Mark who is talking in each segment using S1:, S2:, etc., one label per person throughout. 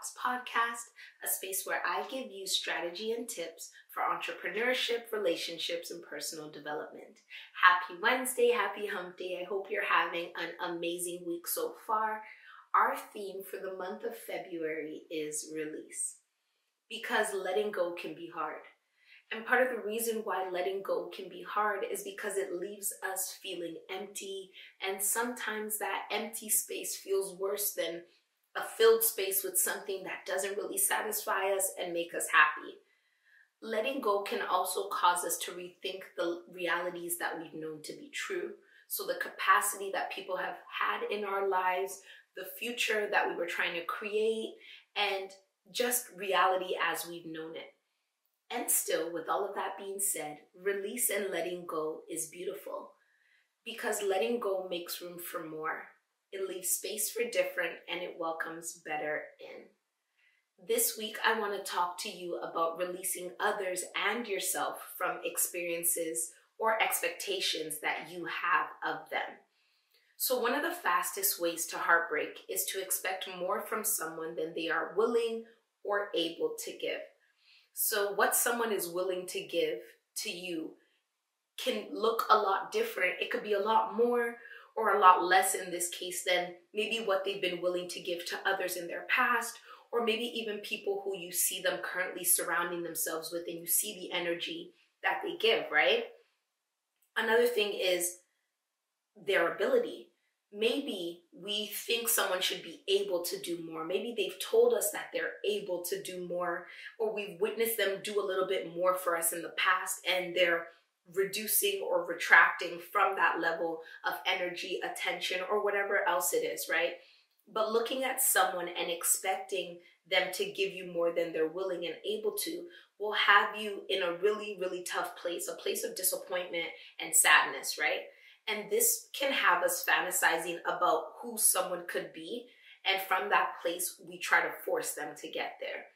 S1: Talks podcast, a space where I give you strategy and tips for entrepreneurship, relationships, and personal development. Happy Wednesday, happy hump day. I hope you're having an amazing week so far. Our theme for the month of February is release, because letting go can be hard. And part of the reason why letting go can be hard is because it leaves us feeling empty, and sometimes that empty space feels worse than a filled space with something that doesn't really satisfy us and make us happy. Letting go can also cause us to rethink the realities that we've known to be true. So the capacity that people have had in our lives, the future that we were trying to create, and just reality as we've known it. And still, with all of that being said, release and letting go is beautiful, because letting go makes room for more. It leaves space for different, and it welcomes better in. This week, I want to talk to you about releasing others and yourself from experiences or expectations that you have of them. So one of the fastest ways to heartbreak is to expect more from someone than they are willing or able to give. So what someone is willing to give to you can look a lot different. It could be a lot more or a lot less in this case than maybe what they've been willing to give to others in their past, or maybe even people who you see them currently surrounding themselves with, and you see the energy that they give, right? Another thing is their ability. Maybe we think someone should be able to do more. Maybe they've told us that they're able to do more, or we've witnessed them do a little bit more for us in the past, and they're reducing or retracting from that level of energy, attention, or whatever else it is, right? But looking at someone and expecting them to give you more than they're willing and able to will have you in a really, really tough place, a place of disappointment and sadness, right? And this can have us fantasizing about who someone could be. And from that place, we try to force them to get there.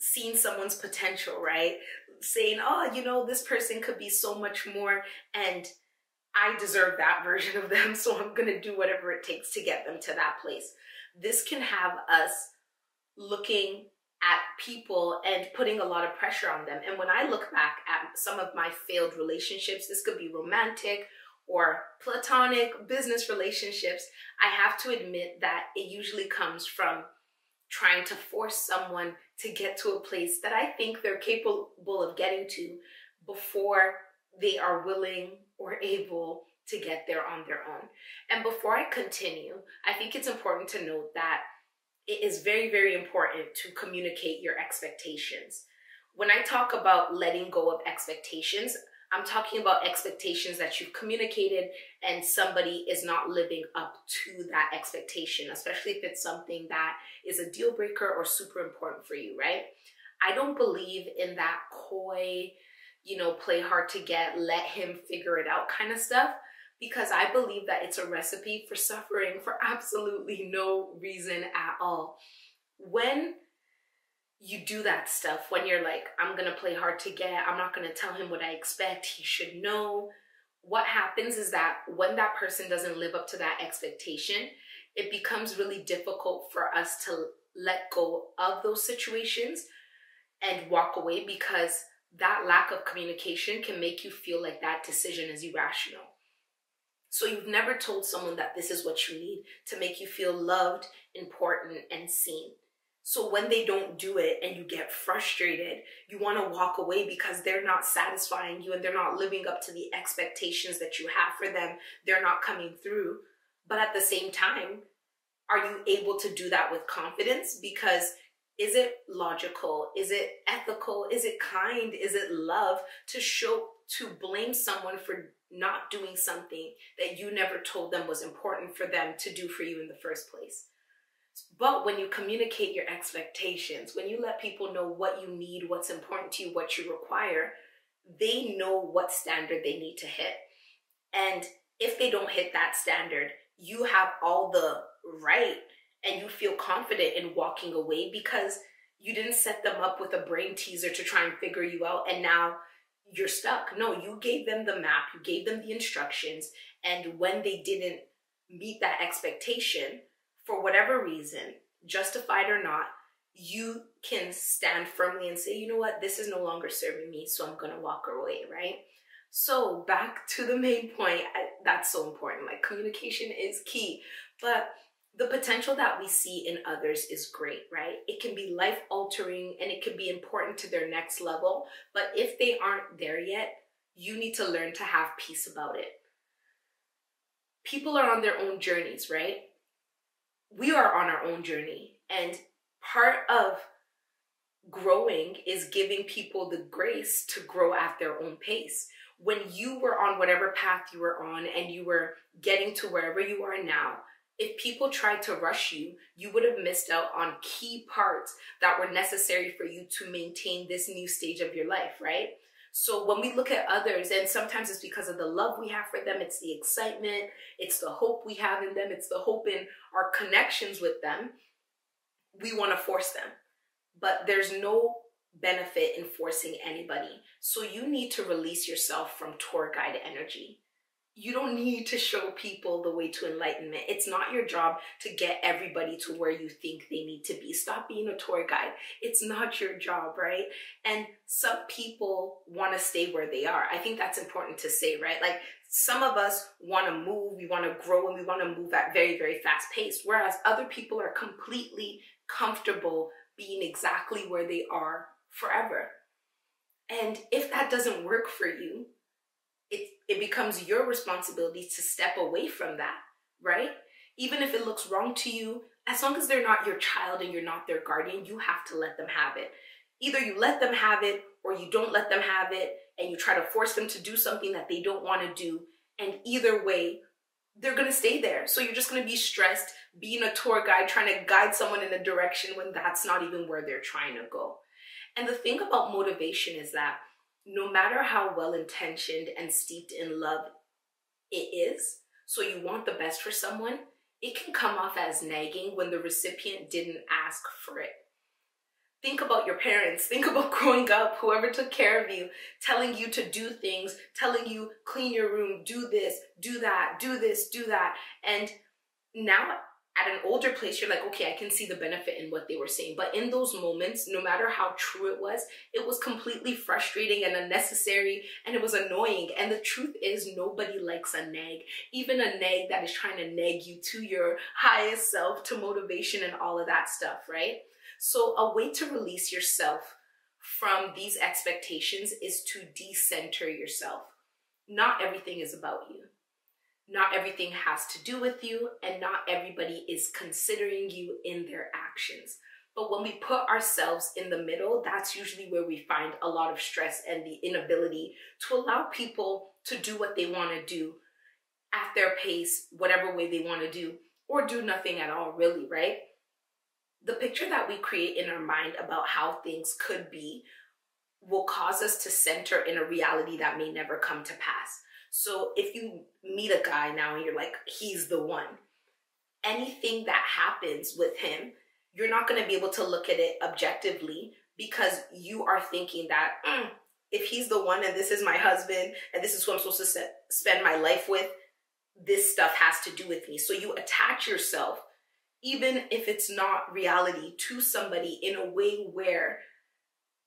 S1: Seeing someone's potential, right? Saying, oh, this person could be so much more, and I deserve that version of them, so I'm going to do whatever it takes to get them to that place. This can have us looking at people and putting a lot of pressure on them. And when I look back at some of my failed relationships, this could be romantic or platonic, business relationships, I have to admit that it usually comes from trying to force someone to get to a place that I think they're capable of getting to before they are willing or able to get there on their own. And before I continue, I think it's important to note that it is very, very important to communicate your expectations. When I talk about letting go of expectations, I'm talking about expectations that you've communicated and somebody is not living up to that expectation, especially if it's something that is a deal breaker or super important for you, right? I don't believe in that coy, play hard to get, let him figure it out kind of stuff, because I believe that it's a recipe for suffering for absolutely no reason at all. When you do that stuff, when you're like, I'm going to play hard to get, I'm not going to tell him what I expect, he should know. What happens is that when that person doesn't live up to that expectation, it becomes really difficult for us to let go of those situations and walk away, because that lack of communication can make you feel like that decision is irrational. So you've never told someone that this is what you need to make you feel loved, important, and seen. So when they don't do it and you get frustrated, you want to walk away because they're not satisfying you and they're not living up to the expectations that you have for them. They're not coming through. But at the same time, are you able to do that with confidence? Because is it logical? Is it ethical? Is it kind? Is it love to blame someone for not doing something that you never told them was important for them to do for you in the first place? But when you communicate your expectations, when you let people know what you need, what's important to you, what you require, they know what standard they need to hit. And if they don't hit that standard, you have all the right and you feel confident in walking away, because you didn't set them up with a brain teaser to try and figure you out and now you're stuck. No, you gave them the map, you gave them the instructions, and when they didn't meet that expectation, for whatever reason, justified or not, you can stand firmly and say, you know what, this is no longer serving me, so I'm gonna walk away, right? So back to the main point, that's so important. Like, communication is key, but the potential that we see in others is great, right? It can be life altering and it can be important to their next level, but if they aren't there yet, you need to learn to have peace about it. People are on their own journeys, right? We are on our own journey, and part of growing is giving people the grace to grow at their own pace. When you were on whatever path you were on and you were getting to wherever you are now, if people tried to rush you, you would have missed out on key parts that were necessary for you to maintain this new stage of your life, right? So when we look at others, and sometimes it's because of the love we have for them, it's the excitement, it's the hope we have in them, it's the hope in our connections with them, we want to force them. But there's no benefit in forcing anybody. So you need to release yourself from tour guide energy. You don't need to show people the way to enlightenment. It's not your job to get everybody to where you think they need to be. Stop being a tour guide. It's not your job, right? And some people want to stay where they are. I think that's important to say, right? Like, some of us want to move, we want to grow, and we want to move at very, very fast pace, whereas other people are completely comfortable being exactly where they are forever. And if that doesn't work for you, it becomes your responsibility to step away from that, right? Even if it looks wrong to you, as long as they're not your child and you're not their guardian, you have to let them have it. Either you let them have it or you don't let them have it, and you try to force them to do something that they don't want to do. And either way, they're going to stay there. So you're just going to be stressed being a tour guide, trying to guide someone in a direction when that's not even where they're trying to go. And the thing about motivation is that no matter how well-intentioned and steeped in love it is, so you want the best for someone, it can come off as nagging when the recipient didn't ask for it. Think about your parents. Think about growing up, whoever took care of you, telling you to do things, telling you clean your room, do this, do that, do this, do that. And now at an older place, you're like, okay, I can see the benefit in what they were saying. But in those moments, no matter how true it was completely frustrating and unnecessary, and it was annoying. And the truth is, nobody likes a nag, even a nag that is trying to nag you to your highest self, to motivation and all of that stuff, right? So a way to release yourself from these expectations is to decenter yourself. Not everything is about you. Not everything has to do with you, and not everybody is considering you in their actions. But when we put ourselves in the middle, that's usually where we find a lot of stress and the inability to allow people to do what they want to do at their pace, whatever way they want to do, or do nothing at all, really, right? The picture that we create in our mind about how things could be will cause us to center in a reality that may never come to pass. So if you meet a guy now and you're like, he's the one, anything that happens with him, you're not going to be able to look at it objectively, because you are thinking that if he's the one and this is my husband and this is who I'm supposed to spend my life with, this stuff has to do with me. So you attach yourself, even if it's not reality, to somebody in a way where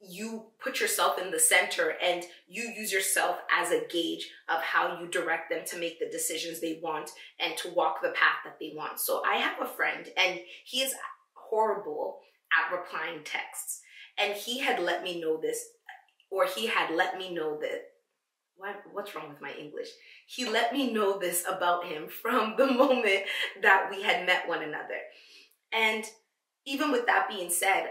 S1: you put yourself in the center and you use yourself as a gauge of how you direct them to make the decisions they want and to walk the path that they want. So I have a friend, and he is horrible at replying texts. And he had let me know this, or he had let me know that, what's wrong with my English? He let me know this about him from the moment that we had met one another. And even with that being said,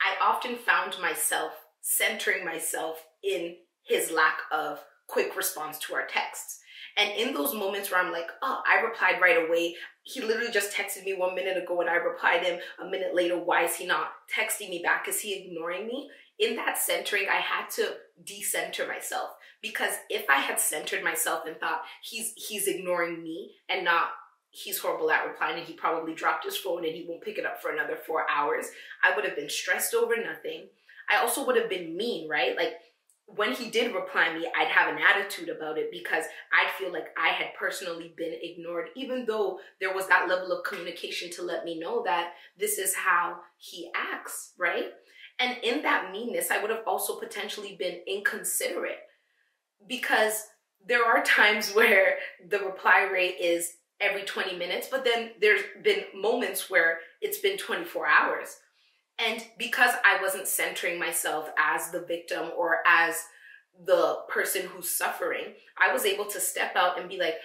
S1: I often found myself centering myself in his lack of quick response to our texts. And in those moments where I'm like, oh, I replied right away. He literally just texted me 1 minute ago and I replied him a minute later. Why is he not texting me back? Is he ignoring me? In that centering, I had to decenter myself, because if I had centered myself and thought he's ignoring me and not he's horrible at replying and he probably dropped his phone and he won't pick it up for another 4 hours, I would have been stressed over nothing. I also would have been mean, right? Like, when he did reply me, I'd have an attitude about it because I'd feel like I had personally been ignored, even though there was that level of communication to let me know that this is how he acts, right? And in that meanness, I would have also potentially been inconsiderate, because there are times where the reply rate is every 20 minutes, but then there's been moments where it's been 24 hours. And because I wasn't centering myself as the victim or as the person who's suffering, I was able to step out and be like,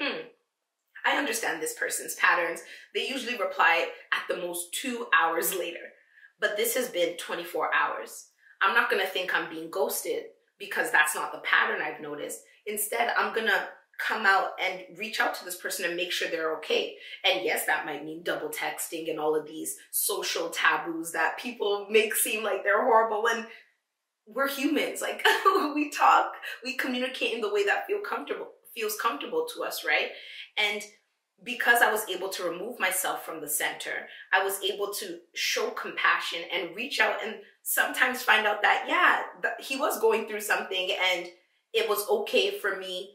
S1: I understand this person's patterns. They usually reply at the most 2 hours later, but this has been 24 hours. I'm not gonna think I'm being ghosted because that's not the pattern I've noticed. Instead, I'm gonna come out and reach out to this person and make sure they're okay. And yes, that might mean double texting and all of these social taboos that people make seem like they're horrible when we're humans. Like, we talk, we communicate in the way that feels comfortable to us, right? And because I was able to remove myself from the center, I was able to show compassion and reach out and sometimes find out that, yeah, he was going through something and it was okay for me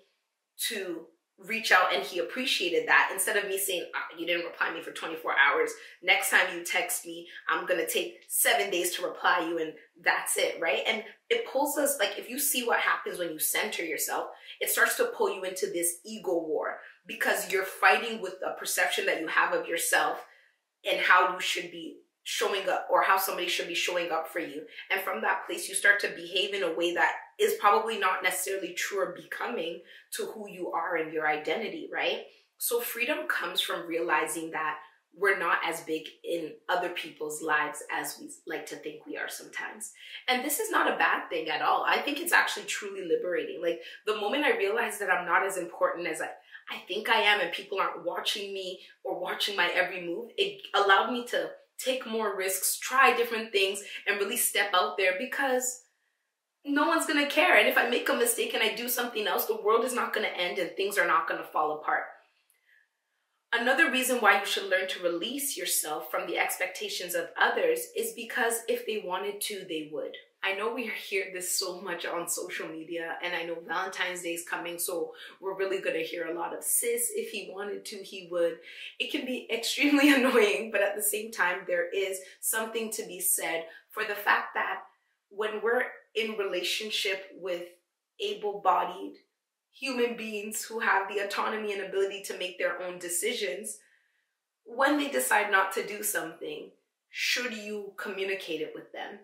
S1: to reach out, and he appreciated that. Instead of me saying, you didn't reply me for 24 hours. Next time you text me, I'm going to take 7 days to reply you, and that's it, right? And it pulls us, like, if you see what happens when you center yourself, it starts to pull you into this ego war because you're fighting with a perception that you have of yourself and how you should be showing up, or how somebody should be showing up for you. And from that place, you start to behave in a way that is probably not necessarily true or becoming to who you are and your identity, right? So freedom comes from realizing that we're not as big in other people's lives as we like to think we are sometimes. And this is not a bad thing at all. I think it's actually truly liberating. Like, the moment I realized that I'm not as important as I think I am, and people aren't watching me or watching my every move, it allowed me to take more risks, try different things, and really step out there, because no one's gonna care. And if I make a mistake and I do something else, the world is not gonna end and things are not gonna fall apart. Another reason why you should learn to release yourself from the expectations of others is because if they wanted to, they would. I know we hear this so much on social media, and I know Valentine's Day is coming, so we're really going to hear a lot of sis, if he wanted to, he would. It can be extremely annoying, but at the same time, there is something to be said for the fact that when we're in relationship with able-bodied human beings who have the autonomy and ability to make their own decisions, when they decide not to do something, should you communicate it with them?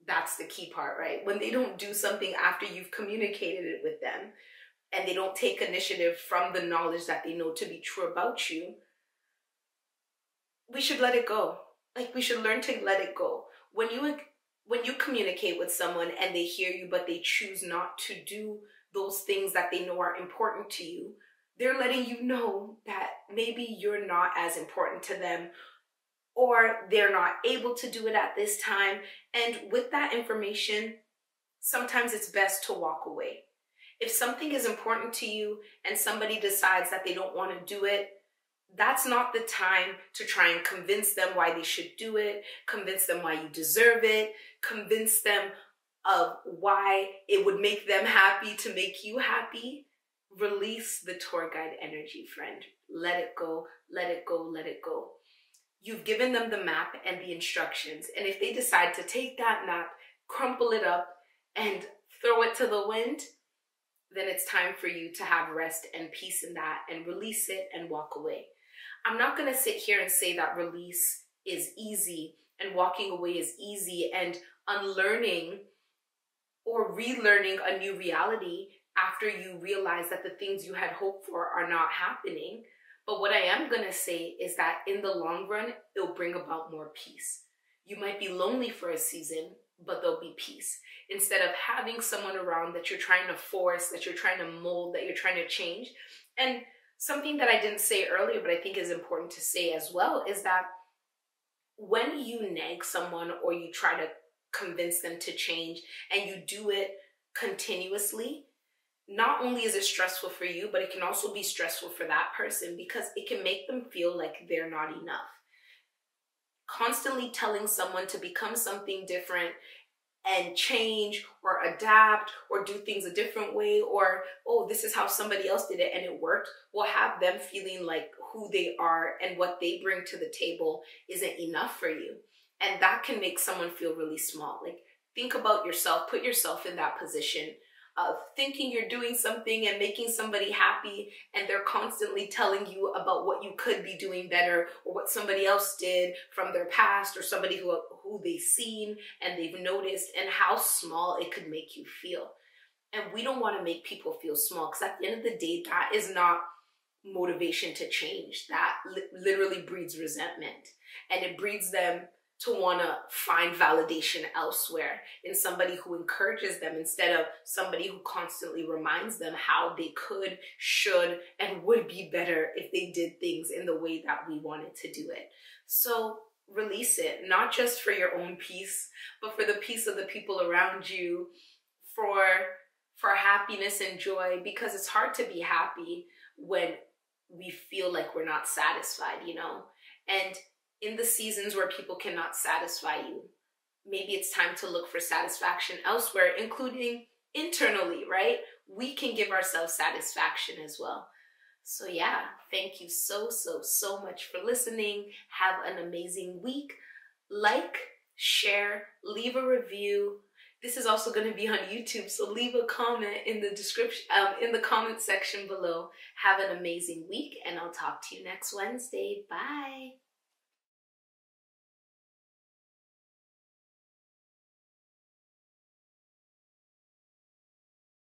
S1: That's the key part, right? When they don't do something after you've communicated it with them, and they don't take initiative from the knowledge that they know to be true about you, we should let it go. Like, we should learn to let it go. When you communicate with someone and they hear you, but they choose not to do those things that they know are important to you, they're letting you know that maybe you're not as important to them, or they're not able to do it at this time. And with that information, sometimes it's best to walk away. If something is important to you and somebody decides that they don't want to do it, that's not the time to try and convince them why they should do it, convince them why you deserve it, convince them of why it would make them happy to make you happy. Release the tour guide energy, friend. Let it go, let it go, let it go. You've given them the map and the instructions, and if they decide to take that map, crumple it up, and throw it to the wind, then it's time for you to have rest and peace in that and release it and walk away. I'm not going to sit here and say that release is easy and walking away is easy and unlearning or relearning a new reality after you realize that the things you had hoped for are not happening. But what I am going to say is that in the long run, it'll bring about more peace. You might be lonely for a season, but there'll be peace. Instead of having someone around that you're trying to force, that you're trying to mold, that you're trying to change. And something that I didn't say earlier, but I think is important to say as well, is that when you nag someone or you try to convince them to change and you do it continuously, not only is it stressful for you, but it can also be stressful for that person because it can make them feel like they're not enough. Constantly telling someone to become something different and change or adapt or do things a different way, or, oh, this is how somebody else did it and it worked, will have them feeling like who they are and what they bring to the table isn't enough for you. And that can make someone feel really small. Like, think about yourself, put yourself in that position of thinking you're doing something and making somebody happy, and they're constantly telling you about what you could be doing better, or what somebody else did from their past, or somebody who they've seen and they've noticed, and how small it could make you feel. And we don't want to make people feel small, because at the end of the day, that is not motivation to change. That literally breeds resentment, and it breeds them to want to find validation elsewhere, in somebody who encourages them instead of somebody who constantly reminds them how they could, should, and would be better if they did things in the way that we wanted to do it. So release it, not just for your own peace, but for the peace of the people around you, for happiness and joy, because it's hard to be happy when we feel like we're not satisfied, you know? And in the seasons where people cannot satisfy you, maybe it's time to look for satisfaction elsewhere, including internally, right? We can give ourselves satisfaction as well. So yeah, thank you so much for listening. Have an amazing week. Like, share, leave a review. This is also going to be on YouTube, so leave a comment in the description, in the comment section below. Have an amazing week, and I'll talk to you next Wednesday. Bye.